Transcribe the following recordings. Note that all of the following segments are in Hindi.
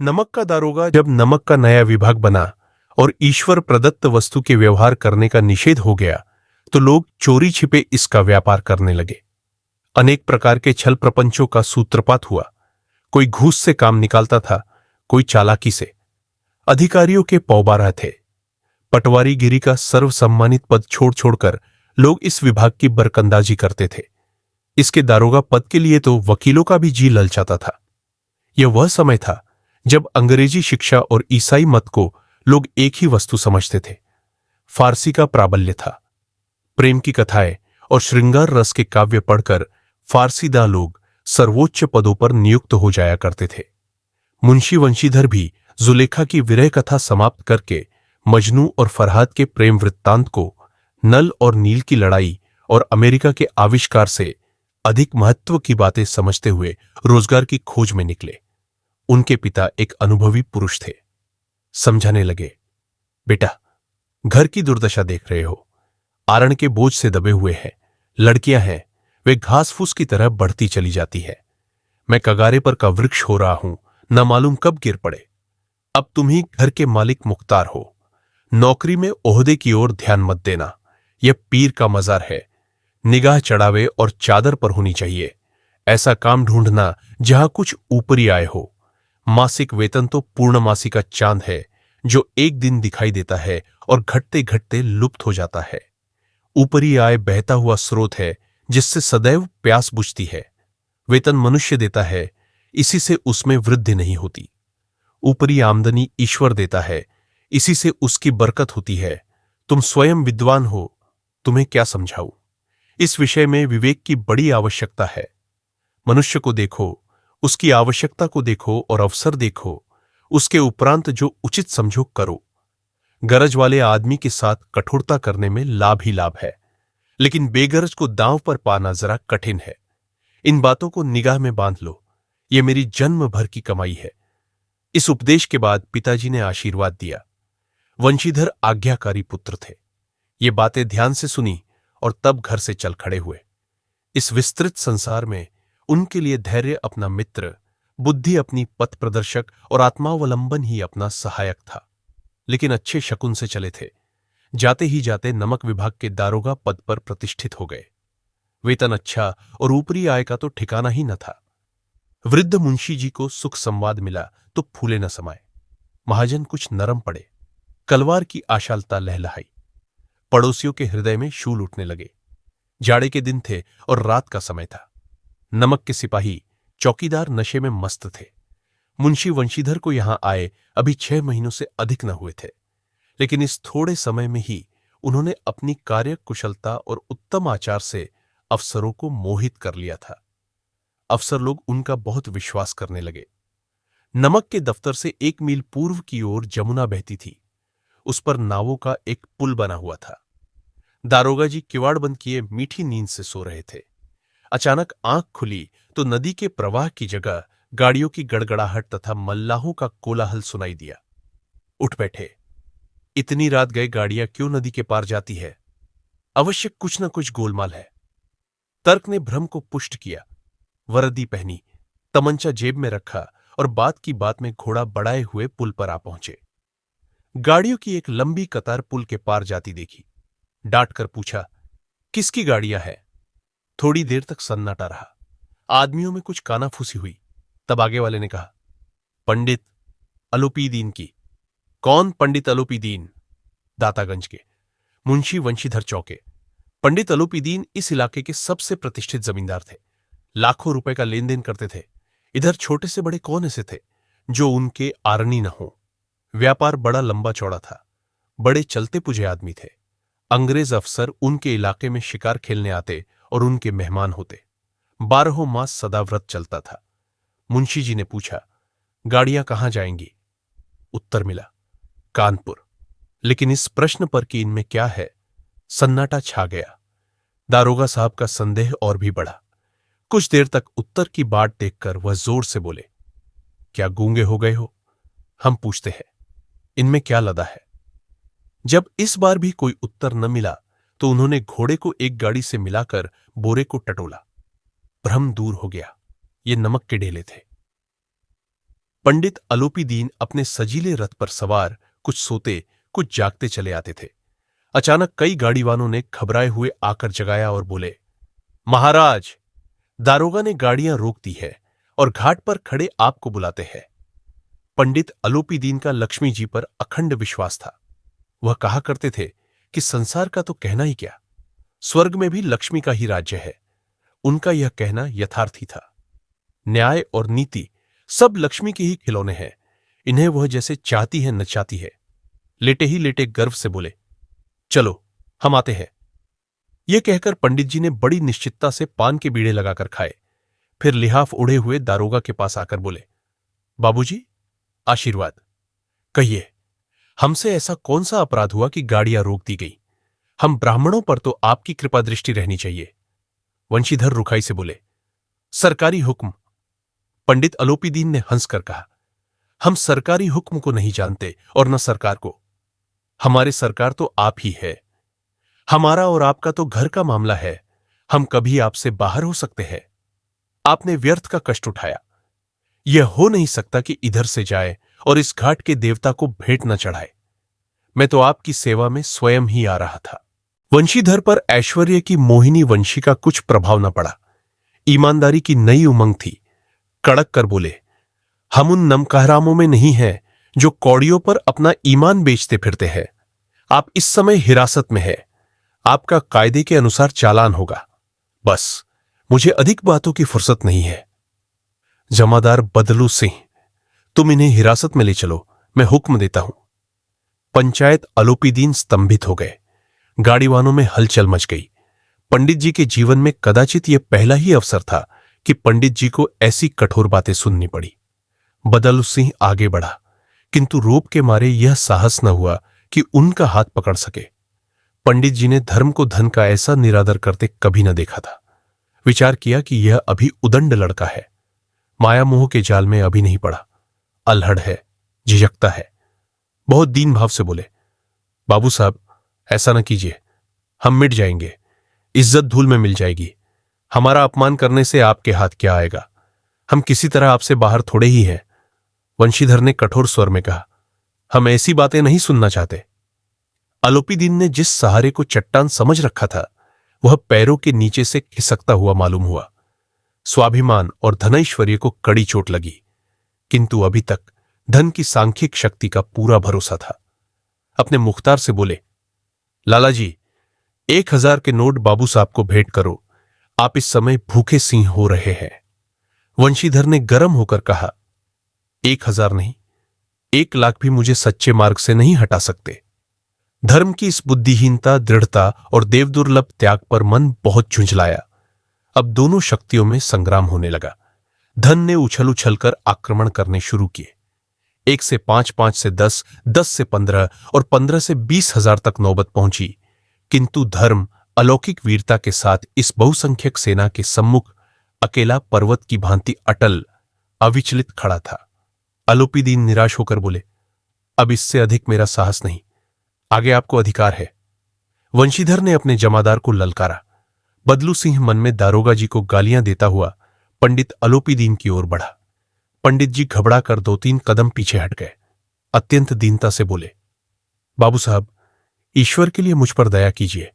नमक का दारोगा जब नमक का नया विभाग बना और ईश्वर प्रदत्त वस्तु के व्यवहार करने का निषेध हो गया, तो लोग चोरी छिपे इसका व्यापार करने लगे। अनेक प्रकार के छल प्रपंचों का सूत्रपात हुआ। कोई घूस से काम निकालता था, कोई चालाकी से। अधिकारियों के पौबारा थे। पटवारीगिरी का सर्वसम्मानित पद छोड़ छोड़कर लोग इस विभाग की बरकंदाजी करते थे। इसके दारोगा पद के लिए तो वकीलों का भी जी ललचाता था। यह वह समय था जब अंग्रेजी शिक्षा और ईसाई मत को लोग एक ही वस्तु समझते थे। फारसी का प्राबल्य था। प्रेम की कथाएं और श्रृंगार रस के काव्य पढ़कर फारसीदा लोग सर्वोच्च पदों पर नियुक्त हो जाया करते थे। मुंशी वंशीधर भी जुलेखा की विरह कथा समाप्त करके मजनू और फरहाद के प्रेम वृत्तांत को नल और नील की लड़ाई और अमेरिका के आविष्कार से अधिक महत्व की बातें समझते हुए रोजगार की खोज में निकले। उनके पिता एक अनुभवी पुरुष थे। समझाने लगे, बेटा, घर की दुर्दशा देख रहे हो। आरण के बोझ से दबे हुए हैं। लड़कियां हैं, वे घास फूस की तरह बढ़ती चली जाती है। मैं कगारे पर का वृक्ष हो रहा हूं, न मालूम कब गिर पड़े। अब तुम ही घर के मालिक मुख्तार हो। नौकरी में ओहदे की ओर ध्यान मत देना। यह पीर का मजार है। निगाह चढ़ावे और चादर पर होनी चाहिए। ऐसा काम ढूंढना जहां कुछ ऊपरी आय हो। मासिक वेतन तो पूर्णमासी का चांद है, जो एक दिन दिखाई देता है और घटते घटते लुप्त हो जाता है। ऊपरी आय बहता हुआ स्रोत है, जिससे सदैव प्यास बुझती है। वेतन मनुष्य देता है, इसी से उसमें वृद्धि नहीं होती। ऊपरी आमदनी ईश्वर देता है, इसी से उसकी बरकत होती है। तुम स्वयं विद्वान हो, तुम्हें क्या समझाऊं। इस विषय में विवेक की बड़ी आवश्यकता है। मनुष्य को देखो, उसकी आवश्यकता को देखो और अवसर देखो। उसके उपरांत जो उचित समझो करो। गरज वाले आदमी के साथ कठोरता करने में लाभ ही लाभ है, लेकिन बेगरज को दांव पर पाना जरा कठिन है। इन बातों को निगाह में बांध लो। ये मेरी जन्म भर की कमाई है। इस उपदेश के बाद पिताजी ने आशीर्वाद दिया। वंशीधर आज्ञाकारी पुत्र थे। ये बातें ध्यान से सुनी और तब घर से चल खड़े हुए। इस विस्तृत संसार में उनके लिए धैर्य अपना मित्र, बुद्धि अपनी पथ प्रदर्शक और आत्मावलंबन ही अपना सहायक था। लेकिन अच्छे शकुन से चले थे। जाते ही जाते नमक विभाग के दारोगा पद पर प्रतिष्ठित हो गए। वेतन अच्छा और ऊपरी आय का तो ठिकाना ही न था। वृद्ध मुंशी जी को सुख संवाद मिला तो फूले न समाये। महाजन कुछ नरम पड़े। कलवार की आशालता लहलहाई। पड़ोसियों के हृदय में शूल उठने लगे। जाड़े के दिन थे और रात का समय था। नमक के सिपाही चौकीदार नशे में मस्त थे। मुंशी वंशीधर को यहां आए अभी 6 महीनों से अधिक न हुए थे, लेकिन इस थोड़े समय में ही उन्होंने अपनी कार्य कुशलता और उत्तम आचार से अफसरों को मोहित कर लिया था। अफसर लोग उनका बहुत विश्वास करने लगे। नमक के दफ्तर से 1 मील पूर्व की ओर जमुना बहती थी। उस पर नावों का एक पुल बना हुआ था। दारोगा जी किवाड़ बंद किए मीठी नींद से सो रहे थे। अचानक आंख खुली तो नदी के प्रवाह की जगह गाड़ियों की गड़गड़ाहट तथा मल्लाहों का कोलाहल सुनाई दिया। उठ बैठे। इतनी रात गए गाड़ियां क्यों नदी के पार जाती है? अवश्य कुछ न कुछ गोलमाल है। तर्क ने भ्रम को पुष्ट किया। वर्दी पहनी, तमंचा जेब में रखा और बात की बात में घोड़ा बढ़ाए हुए पुल पर आ पहुंचे। गाड़ियों की एक लंबी कतार पुल के पार जाती देखी। डांट कर पूछा, किसकी गाड़ियां हैं? थोड़ी देर तक सन्नाटा रहा। आदमियों में कुछ कानाफूसी हुई। तब आगे वाले ने कहा, पंडित अलूपीदीन की। कौन पंडित अलूपीदीन? दातागंज के। मुंशी वंशीधर चौके। पंडित अलूपीदीन इस इलाके के सबसे प्रतिष्ठित जमींदार थे। लाखों रुपए का लेन देन करते थे। इधर छोटे से बड़े कौन ऐसे थे जो उनके आरनी न हो। व्यापार बड़ा लंबा चौड़ा था। बड़े चलते पुजे आदमी थे। अंग्रेज अफसर उनके इलाके में शिकार खेलने आते और उनके मेहमान होते। 12 मास सदा व्रत चलता था। मुंशी जी ने पूछा, गाड़ियां कहां जाएंगी? उत्तर मिला, कानपुर। लेकिन इस प्रश्न पर कि इनमें क्या है, सन्नाटा छा गया। दारोगा साहब का संदेह और भी बढ़ा। कुछ देर तक उत्तर की बाट देखकर वह जोर से बोले, क्या गूंगे हो गए हो? हम पूछते हैं, इनमें क्या लदा है? जब इस बार भी कोई उत्तर न मिला तो उन्होंने घोड़े को एक गाड़ी से मिलाकर बोरे को टटोला। भ्रम दूर हो गया। ये नमक के ढेले थे। पंडित अलोपी दीन अपने सजीले रथ पर सवार कुछ सोते कुछ जागते चले आते थे। अचानक कई गाड़ीवानों ने घबराए हुए आकर जगाया और बोले, महाराज, दारोगा ने गाड़ियां रोक दी है और घाट पर खड़े आपको बुलाते हैं। पंडित अलोपी दीन का लक्ष्मी जी पर अखंड विश्वास था। वह कहा करते थे कि संसार का तो कहना ही क्या, स्वर्ग में भी लक्ष्मी का ही राज्य है। उनका यह कहना यथार्थी था। न्याय और नीति सब लक्ष्मी के ही खिलौने हैं, इन्हें वह जैसे चाहती है नचाती है। लेटे ही लेटे गर्व से बोले, चलो हम आते हैं। यह कहकर पंडित जी ने बड़ी निश्चितता से पान के बीड़े लगाकर खाए। फिर लिहाफ उड़े हुए दारोगा के पास आकर बोले, बाबूजी, आशीर्वाद। कहिए, हमसे ऐसा कौन सा अपराध हुआ कि गाड़ियां रोक दी गई? हम ब्राह्मणों पर तो आपकी कृपा दृष्टि रहनी चाहिए। वंशीधर रुखाई से बोले, सरकारी हुक्म। पंडित अलोपी दीन ने हंसकर कहा, हम सरकारी हुक्म को नहीं जानते और न सरकार को। हमारे सरकार तो आप ही है। हमारा और आपका तो घर का मामला है। हम कभी आपसे बाहर हो सकते हैं। आपने व्यर्थ का कष्ट उठाया। यह हो नहीं सकता कि इधर से जाए और इस घाट के देवता को भेंट न चढ़ाए। मैं तो आपकी सेवा में स्वयं ही आ रहा था। वंशीधर पर ऐश्वर्य की मोहिनी वंशी का कुछ प्रभाव न पड़ा। ईमानदारी की नई उमंग थी। कड़क कर बोले, हम उन नमकहरामों में नहीं हैं जो कौड़ियों पर अपना ईमान बेचते फिरते हैं। आप इस समय हिरासत में है। आपका कायदे के अनुसार चालान होगा। बस, मुझे अधिक बातों की फुर्सत नहीं है। जमादार बदलू सिंह, तुम इन्हें हिरासत में ले चलो, मैं हुक्म देता हूं। पंचायत अलोपी दीन स्तंभित हो गए। गाड़ीवानों में हलचल मच गई। पंडित जी के जीवन में कदाचित यह पहला ही अवसर था कि पंडित जी को ऐसी कठोर बातें सुननी पड़ी। बदलू सिंह आगे बढ़ा, किंतु रोब के मारे यह साहस न हुआ कि उनका हाथ पकड़ सके। पंडित जी ने धर्म को धन का ऐसा निरादर करते कभी न देखा था। विचार किया कि यह अभी उदंड लड़का है, माया मोह के जाल में अभी नहीं पड़ा, अल्हड़ है, झिझकता है। बहुत दीन भाव से बोले, बाबू साहब, ऐसा न कीजिए, हम मिट जाएंगे, इज्जत धूल में मिल जाएगी। हमारा अपमान करने से आपके हाथ क्या आएगा? हम किसी तरह आपसे बाहर थोड़े ही हैं। वंशीधर ने कठोर स्वर में कहा, हम ऐसी बातें नहीं सुनना चाहते। अलोपी दीन ने जिस सहारे को चट्टान समझ रखा था, वह पैरों के नीचे से खिसकता हुआ मालूम हुआ। स्वाभिमान और धनैश्वर्य को कड़ी चोट लगी, किंतु अभी तक धन की सांख्यिक शक्ति का पूरा भरोसा था। अपने मुख्तार से बोले, लाला जी, 1000 के नोट बाबू साहब को भेंट करो। आप इस समय भूखे सिंह हो रहे हैं। वंशीधर ने गर्म होकर कहा, 1000 नहीं, 1,00,000 भी मुझे सच्चे मार्ग से नहीं हटा सकते। धर्म की इस बुद्धिहीनता, दृढ़ता और देवदुर्लभ त्याग पर मन बहुत झुंझलाया। अब दोनों शक्तियों में संग्राम होने लगा। धन ने उछल उछल कर आक्रमण करने शुरू किए। 1 से 5, 5 से 10, 10 से 15 और 15 से 20,000 तक नौबत पहुंची, किंतु धर्म अलौकिक वीरता के साथ इस बहुसंख्यक सेना के सम्मुख अकेला पर्वत की भांति अटल, अविचलित खड़ा था। अलोपी दीन निराश होकर बोले, अब इससे अधिक मेरा साहस नहीं, आगे आपको अधिकार है। वंशीधर ने अपने जमादार को ललकारा। बदलू सिंह मन में दारोगा जी को गालियां देता हुआ पंडित अलोपी दीन की ओर बढ़ा। पंडित जी घबरा कर 2-3 कदम पीछे हट गए। अत्यंत दीनता से बोले, बाबू साहब, ईश्वर के लिए मुझ पर दया कीजिए।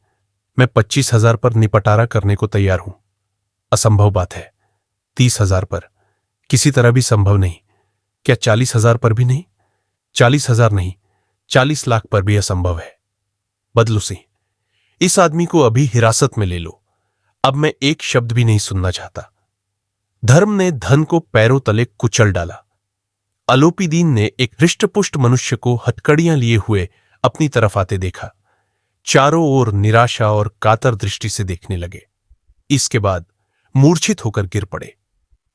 मैं 25,000 पर निपटारा करने को तैयार हूं। असंभव बात है। 30,000 पर किसी तरह भी संभव नहीं। क्या 40,000 पर भी नहीं? 40,000 नहीं, 40 लाख पर भी असंभव है। बदलू सिंह, इस आदमी को अभी हिरासत में ले लो। अब मैं एक शब्द भी नहीं सुनना चाहता। धर्म ने धन को पैरों तले कुचल डाला। अलोपी दीन ने एक हृष्टपुष्ट मनुष्य को हथकड़ियां लिए हुए अपनी तरफ आते देखा। चारों ओर निराशा और कातर दृष्टि से देखने लगे। इसके बाद मूर्छित होकर गिर पड़े।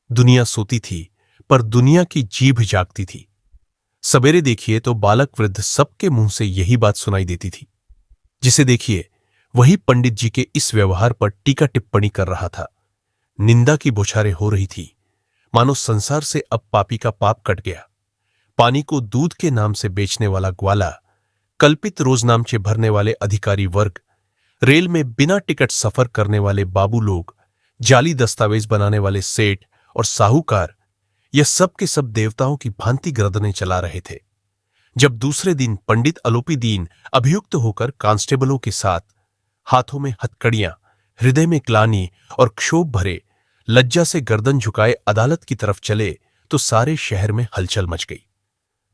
दुनिया सोती थी, पर दुनिया की जीभ जागती थी। सवेरे देखिए तो बालक वृद्ध सबके मुंह से यही बात सुनाई देती थी। जिसे देखिए वही पंडित जी के इस व्यवहार पर टीका टिप्पणी कर रहा था। निंदा की बौछारें हो रही थी, मानो संसार से अब पापी का पाप कट गया। पानी को दूध के नाम से बेचने वाला ग्वाला, कल्पित रोजनामचे भरने वाले अधिकारी वर्ग, रेल में बिना टिकट सफर करने वाले बाबू लोग, जाली दस्तावेज बनाने वाले सेठ और साहूकार, यह सब के सब देवताओं की भांति गर्दनें चला रहे थे। जब दूसरे दिन पंडित अलोपीदीन अभियुक्त होकर कांस्टेबलों के साथ, हाथों में हथकड़ियां, हृदय में ग्लानि और क्षोभ भरे, लज्जा से गर्दन झुकाए अदालत की तरफ चले तो सारे शहर में हलचल मच गई।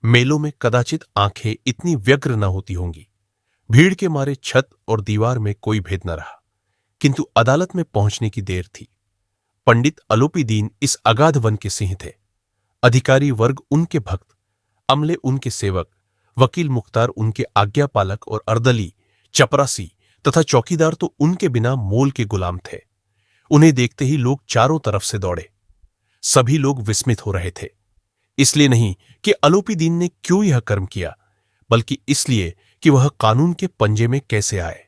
मेलों में कदाचित आंखें इतनी व्यग्र न होती होंगी। भीड़ के मारे छत और दीवार में कोई भेद न रहा, किंतु अदालत में पहुंचने की देर थी। पंडित अलोपीदीन इस अगाध वन के सिंह थे। अधिकारी वर्ग उनके भक्त, अमले उनके सेवक, वकील मुख्तार उनके आज्ञापालक और अर्दली, चपरासी तथा चौकीदार तो उनके बिना मोल के गुलाम थे। उन्हें देखते ही लोग चारों तरफ से दौड़े। सभी लोग विस्मित हो रहे थे, इसलिए नहीं कि अलोपीदीन ने क्यों यह कर्म किया, बल्कि इसलिए कि वह कानून के पंजे में कैसे आए।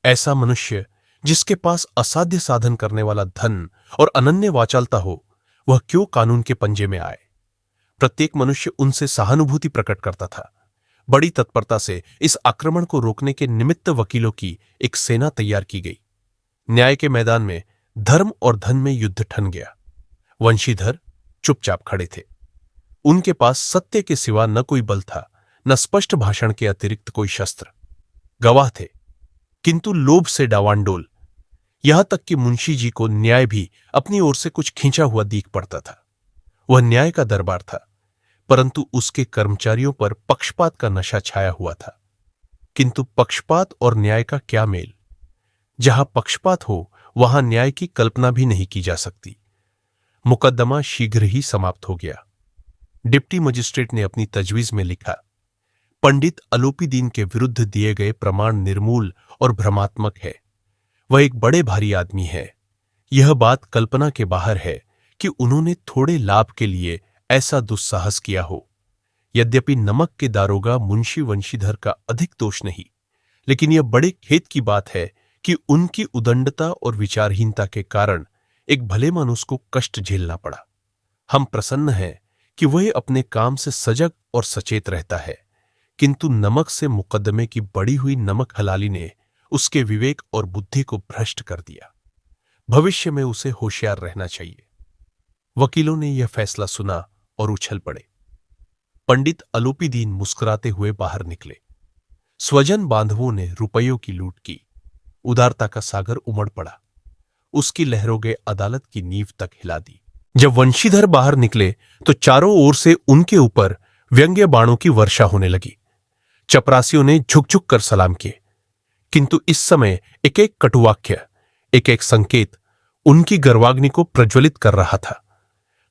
ऐसा मनुष्य जिसके पास असाध्य साधन करने वाला धन और अनन्य वाचालता हो, वह क्यों कानून के पंजे में आए। प्रत्येक मनुष्य उनसे सहानुभूति प्रकट करता था। बड़ी तत्परता से इस आक्रमण को रोकने के निमित्त वकीलों की एक सेना तैयार की गई। न्याय के मैदान में धर्म और धन में युद्ध ठन गया। वंशीधर चुपचाप खड़े थे। उनके पास सत्य के सिवा न कोई बल था, न स्पष्ट भाषण के अतिरिक्त कोई शस्त्र। गवाह थे, किंतु लोभ से डावांडोल, यहां तक कि मुंशी जी को न्याय भी अपनी ओर से कुछ खींचा हुआ दीख पड़ता था। वह न्याय का दरबार था, परंतु उसके कर्मचारियों पर पक्षपात का नशा छाया हुआ था। किंतु पक्षपात और न्याय का क्या मेल। जहां पक्षपात हो वहां न्याय की कल्पना भी नहीं की जा सकती। मुकदमा शीघ्र ही समाप्त हो गया। डिप्टी मजिस्ट्रेट ने अपनी तजवीज में लिखा, पंडित अलोपीदीन के विरुद्ध दिए गए प्रमाण निर्मूल और भ्रमात्मक है। वह एक बड़े भारी आदमी है। यह बात कल्पना के बाहर है कि उन्होंने थोड़े लाभ के लिए ऐसा दुस्साहस किया हो। यद्यपि नमक के दारोगा मुंशी वंशीधर का अधिक दोष नहीं, लेकिन यह बड़े खेद की बात है कि उनकी उदंडता और विचारहीनता के कारण एक भले मानुस को कष्ट झेलना पड़ा। हम प्रसन्न हैं कि वह अपने काम से सजग और सचेत रहता है, किंतु नमक से मुकदमे की बड़ी हुई नमक हलाली ने उसके विवेक और बुद्धि को भ्रष्ट कर दिया। भविष्य में उसे होशियार रहना चाहिए। वकीलों ने यह फैसला सुना और उछल पड़े। पंडित अलोपीदीन मुस्कुराते हुए बाहर निकले। स्वजन बांधवों ने रुपयों की लूट की। उदारता का सागर उमड़ पड़ा। उसकी लहरों अदालत की नींव तक हिला दी। जब वंशीधर बाहर निकले तो चारों ओर से उनके ऊपर व्यंग्य बाणों की वर्षा होने लगी। चपरासियों ने झुक झुक कर सलाम किए, किंतु इस समय एक एक कटुवाक्य, एक एक संकेत उनकी गर्वाग्नि को प्रज्वलित कर रहा था।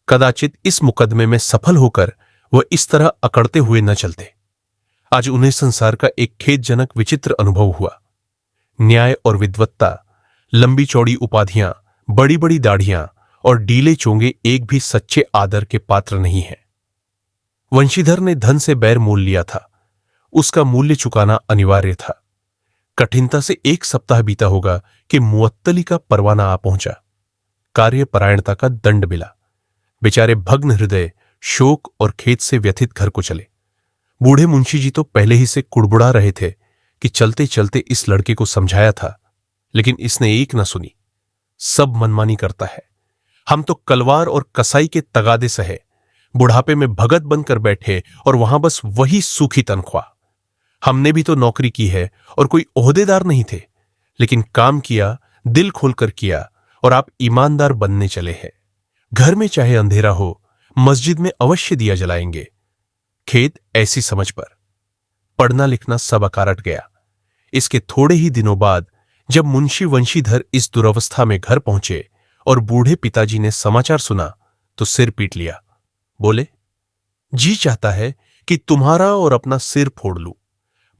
कदाचित इस मुकदमे में सफल होकर वह इस तरह अकड़ते हुए न चलते। आज उन्हें संसार का एक खेदजनक विचित्र अनुभव हुआ। न्याय और विद्वत्ता, लंबी चौड़ी उपाधियां, बड़ी बड़ी दाढ़ियां और डीले चोंगे एक भी सच्चे आदर के पात्र नहीं हैं। वंशीधर ने धन से बैर मोल लिया था। उसका मूल्य चुकाना अनिवार्य था। कठिनता से 1 सप्ताह बीता होगा कि मुअत्तली का परवाना आ पहुंचा। कार्यपरायणता का दंड मिला। बेचारे भग्न हृदय, शोक और खेद से व्यथित घर को चले। बूढ़े मुंशी जी तो पहले ही से कुड़बुड़ा रहे थे कि चलते चलते इस लड़के को समझाया था, लेकिन इसने एक न सुनी। सब मनमानी करता है। हम तो कलवार और कसाई के तगादे सहे, बुढ़ापे में भगत बनकर बैठे और वहां बस वही सूखी तनख्वाह। हमने भी तो नौकरी की है और कोई ओहदेदार नहीं थे, लेकिन काम किया, दिल खोलकर किया और आप ईमानदार बनने चले हैं। घर में चाहे अंधेरा हो, मस्जिद में अवश्य दिया जलाएंगे। खेद ऐसी समझ पर। पढ़ना लिखना सब अकारट गया। इसके थोड़े ही दिनों बाद जब मुंशी वंशीधर इस दुरवस्था में घर पहुंचे और बूढ़े पिताजी ने समाचार सुना तो सिर पीट लिया। बोले, जी चाहता है कि तुम्हारा और अपना सिर फोड़ लूं।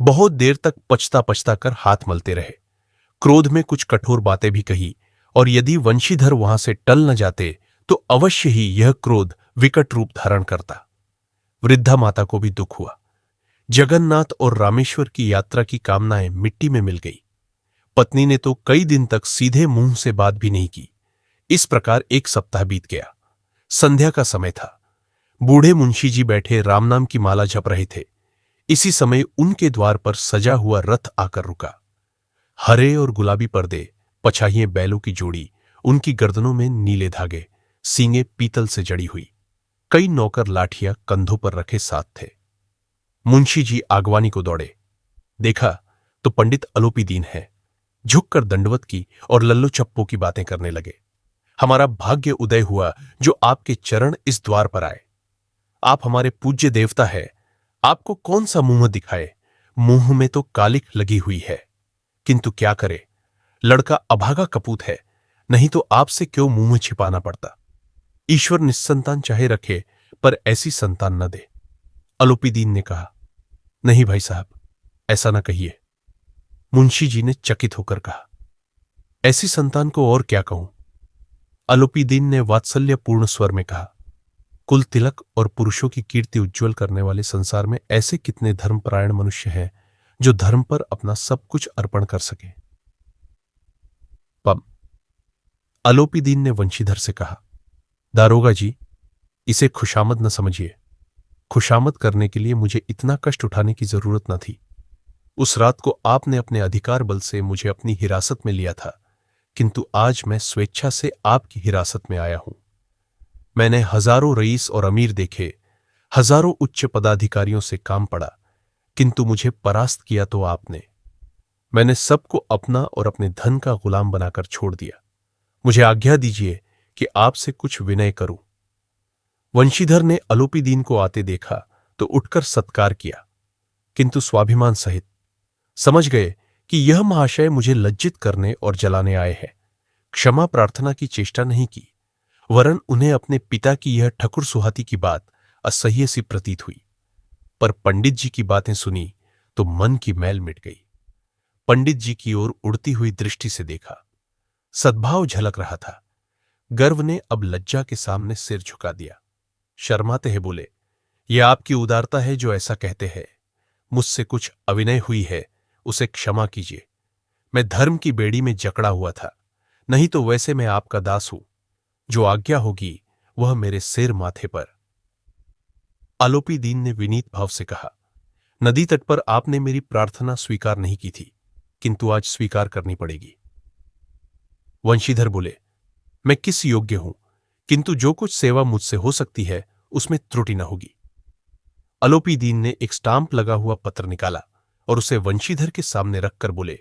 बहुत देर तक पछता पछता कर हाथ मलते रहे। क्रोध में कुछ कठोर बातें भी कही, और यदि वंशीधर वहां से टल न जाते तो अवश्य ही यह क्रोध विकट रूप धारण करता। वृद्धा माता को भी दुख हुआ। जगन्नाथ और रामेश्वर की यात्रा की कामनाएं मिट्टी में मिल गई। पत्नी ने तो कई दिन तक सीधे मुंह से बात भी नहीं की। इस प्रकार 1 सप्ताह बीत गया। संध्या का समय था। बूढ़े मुंशी जी बैठे राम नाम की माला जप रहे थे। इसी समय उनके द्वार पर सजा हुआ रथ आकर रुका। हरे और गुलाबी पर्दे, पछाहिए बैलों की जोड़ी, उनकी गर्दनों में नीले धागे, सींगे पीतल से जड़ी हुई। कई नौकर लाठियां कंधों पर रखे साथ थे। मुंशी जी आगवानी को दौड़े। देखा तो पंडित अलोपी दीन है। झुककर दंडवत की और लल्लो चप्पो की बातें करने लगे। हमारा भाग्य उदय हुआ जो आपके चरण इस द्वार पर आए। आप हमारे पूज्य देवता है, आपको कौन सा मुंह दिखाए। मुंह में तो कालिख लगी हुई है, किंतु क्या करे, लड़का अभागा कपूत है, नहीं तो आपसे क्यों मुंह छिपाना पड़ता। ईश्वर निस्संतान चाहे रखे, पर ऐसी संतान न दे। अलोपी दीन ने कहा, नहीं भाई साहब, ऐसा न कहिए। मुंशी जी ने चकित होकर कहा, ऐसी संतान को और क्या कहूं। अलोपी दीन ने वात्सल्यपूर्ण स्वर में कहा, कुल तिलक और पुरुषों की कीर्ति उज्ज्वल करने वाले संसार में ऐसे कितने धर्मपरायण मनुष्य हैं जो धर्म पर अपना सब कुछ अर्पण कर सके। पम अलोपी दीन ने वंशीधर से कहा, दारोगा जी, इसे खुशामद न समझिए। खुशामद करने के लिए मुझे इतना कष्ट उठाने की जरूरत न थी। उस रात को आपने अपने अधिकार बल से मुझे अपनी हिरासत में लिया था, किंतु आज मैं स्वेच्छा से आपकी हिरासत में आया हूं। मैंने हजारों रईस और अमीर देखे, हजारों उच्च पदाधिकारियों से काम पड़ा, किंतु मुझे परास्त किया तो आपने। मैंने सबको अपना और अपने धन का गुलाम बनाकर छोड़ दिया। मुझे आज्ञा दीजिए कि आपसे कुछ विनय करूं। वंशीधर ने अलोपी दीन को आते देखा तो उठकर सत्कार किया, किंतु स्वाभिमान सहित। समझ गए कि यह महाशय मुझे लज्जित करने और जलाने आए हैं। क्षमा प्रार्थना की चेष्टा नहीं की, वरन उन्हें अपने पिता की यह ठकुर सुहाती की बात असह्य सी प्रतीत हुई। पर पंडित जी की बातें सुनी तो मन की मैल मिट गई। पंडित जी की ओर उड़ती हुई दृष्टि से देखा, सद्भाव झलक रहा था। गर्व ने अब लज्जा के सामने सिर झुका दिया। शर्माते हैं बोले, यह आपकी उदारता है जो ऐसा कहते हैं। मुझसे कुछ अविनय हुई है, उसे क्षमा कीजिए। मैं धर्म की बेड़ी में जकड़ा हुआ था, नहीं तो वैसे मैं आपका दास हूं। जो आज्ञा होगी वह मेरे सिर माथे पर। अलोपी दीन ने विनीत भाव से कहा, नदी तट पर आपने मेरी प्रार्थना स्वीकार नहीं की थी, किंतु आज स्वीकार करनी पड़ेगी। वंशीधर बोले, मैं किस योग्य हूं, किंतु जो कुछ सेवा मुझसे हो सकती है उसमें त्रुटि न होगी। अलोपी दीन ने एक स्टाम्प लगा हुआ पत्र निकाला और उसे वंशीधर के सामने रखकर बोले,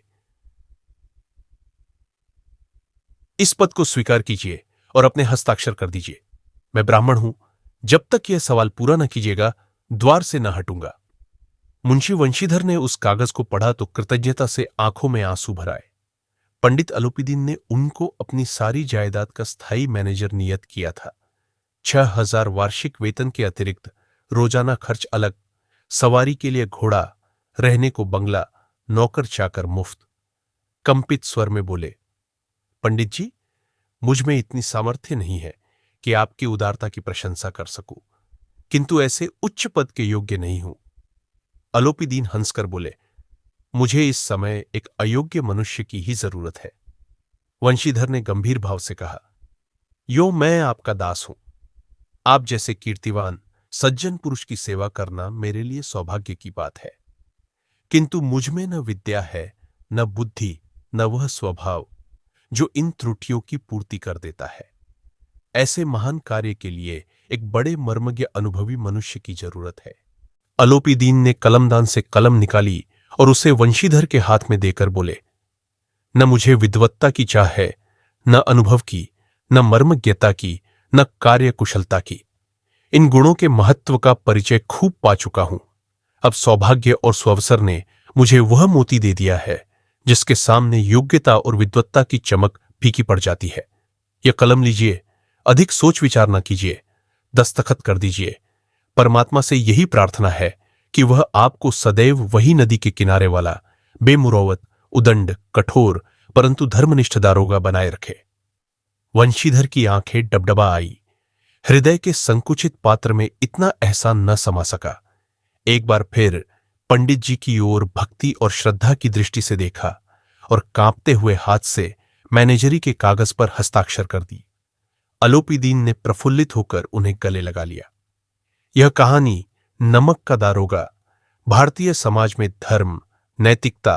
इस पद को स्वीकार कीजिए और अपने हस्ताक्षर कर दीजिए। मैं ब्राह्मण हूं, जब तक यह सवाल पूरा न कीजिएगा द्वार से न हटूंगा। मुंशी वंशीधर ने उस कागज को पढ़ा तो कृतज्ञता से आंखों में आंसू भर आए। पंडित अलोपी दीन ने उनको अपनी सारी जायदाद का स्थायी मैनेजर नियत किया था। 6,000 वार्षिक वेतन के अतिरिक्त रोजाना खर्च अलग, सवारी के लिए घोड़ा, रहने को बंगला, नौकर चाकर मुफ्त। कंपित स्वर में बोले, पंडित जी, मुझ में इतनी सामर्थ्य नहीं है कि आपकी उदारता की प्रशंसा कर सकूं, किंतु ऐसे उच्च पद के योग्य नहीं हूं। अलोपी दीन हंसकर बोले, मुझे इस समय एक अयोग्य मनुष्य की ही जरूरत है। वंशीधर ने गंभीर भाव से कहा, यो मैं आपका दास हूं। आप जैसे कीर्तिवान सज्जन पुरुष की सेवा करना मेरे लिए सौभाग्य की बात है, किंतु मुझ में न विद्या है, न बुद्धि, न वह स्वभाव जो इन त्रुटियों की पूर्ति कर देता है। ऐसे महान कार्य के लिए एक बड़े मर्मज्ञ अनुभवी मनुष्य की जरूरत है। अलोपी दीन ने कलमदान से कलम निकाली और उसे वंशीधर के हाथ में देकर बोले, न मुझे विद्वत्ता की चाह है, न अनुभव की, न मर्मज्ञता की, न कार्यकुशलता की। इन गुणों के महत्व का परिचय खूब पा चुका हूं। अब सौभाग्य और सुअवसर ने मुझे वह मोती दे दिया है जिसके सामने योग्यता और विद्वत्ता की चमक फीकी पड़ जाती है। यह कलम लीजिए, अधिक सोच विचार न कीजिए, दस्तखत कर दीजिए। परमात्मा से यही प्रार्थना है कि वह आपको सदैव वही नदी के किनारे वाला बेमुरौवत, उदंड, कठोर परंतु धर्मनिष्ठ दारोगा बनाए रखे। वंशीधर की आंखें डबडबा आई। हृदय के संकुचित पात्र में इतना एहसान न समा सका। एक बार फिर पंडित जी की ओर भक्ति और श्रद्धा की दृष्टि से देखा और कांपते हुए हाथ से मैनेजरी के कागज पर हस्ताक्षर कर दी। अलोपी दीन ने प्रफुल्लित होकर उन्हें गले लगा लिया। यह कहानी नमक का दारोगा भारतीय समाज में धर्म, नैतिकता